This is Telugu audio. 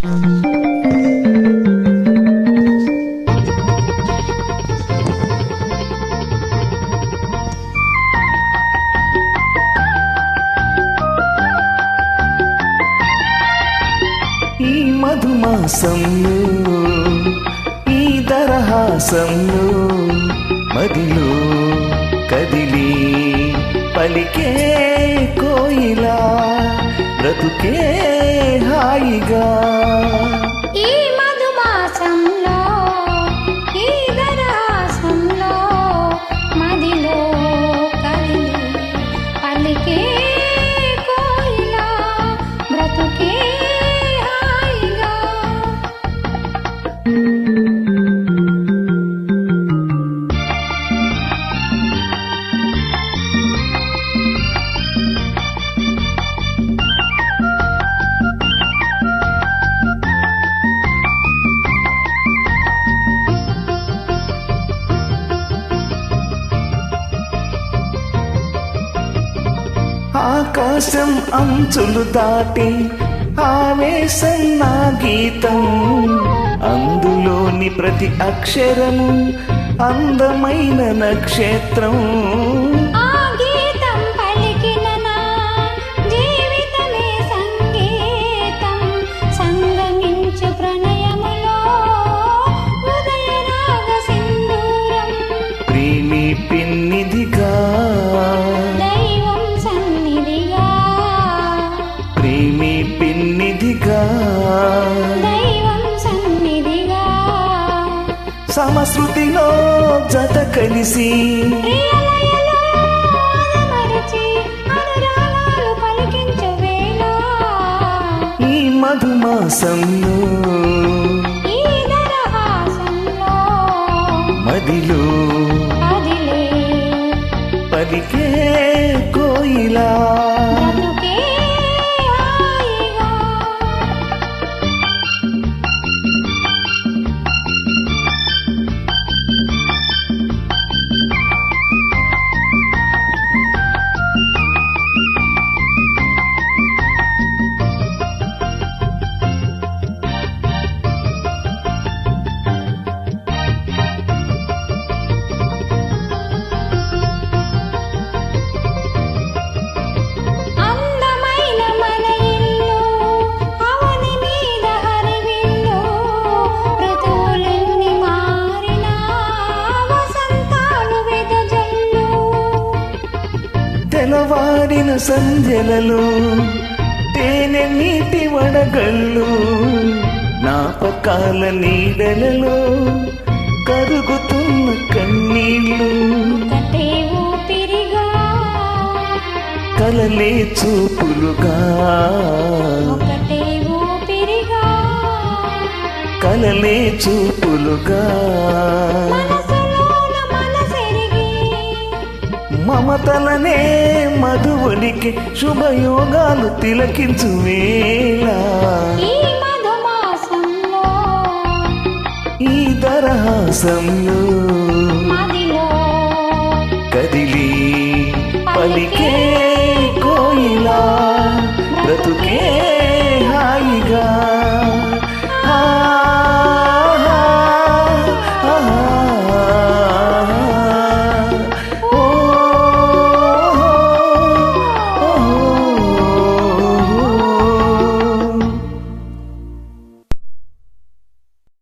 ఈ మధుమాసంలో ఈ దరహాసంలో మదిలో కదిలి పలికే కోయిలా బ్రతుకే హాయిగా. ఈ మధుమాసంలో ఈ దరహాసంలో మదిలో కదిలి పలికే కోయిలా బ్రతుకే హాయిగా. ఆకాశం అంచులు దాటి ఆవేశం నా గీతం, అందులోని ప్రతి అక్షరము అందమైన నక్షత్రం. ఆ గీతం పలికిన నా జీవితమే సంగీతం, సంగమించు ప్రణయములో ఉదయ రాగ సింధూరం. ప్రేమి పిన్నిదిగా దైవం సన్నిధిగా, ప్రేమి పిన్నిదిగా దైవం సన్నిధిగా. సమశృతిలో జత కలిసి ప్రియలయలో ఆదమరచి అనురాగాలు పలికించు వేళ. ఈ మధుమాసంలో ఈ దరహాసంలో మదిలో అదిలే పలికే కోయిలా బ్రతుకే హాయిగా. అందమైన మన ఇల్లు అవని మీద హరివిల్లు, ఋతువులెన్ని మారినా వసంతాలు వెదజల్లు. తెలవారిన సంధ్యలలో తేనె నీటి వడగళ్ళు, జ్ఞాపకాల నీడలలో కరుగుతున్న కన్నీళ్ళు. ఒకటే ఊపిరిగా, కలలే చూపులుగా, ఒకటే ఊపిరిగా, కలలే చూపులుగా మనసులోన మనసెరిగి మమతలనే మధువునికి శుభయోగాలు తిలకించు వేళ. ఈ మధుమాసంలో ఈ దరహాసంలో మదిలో కదిలి పలికే కోయిలా బ్రతుకే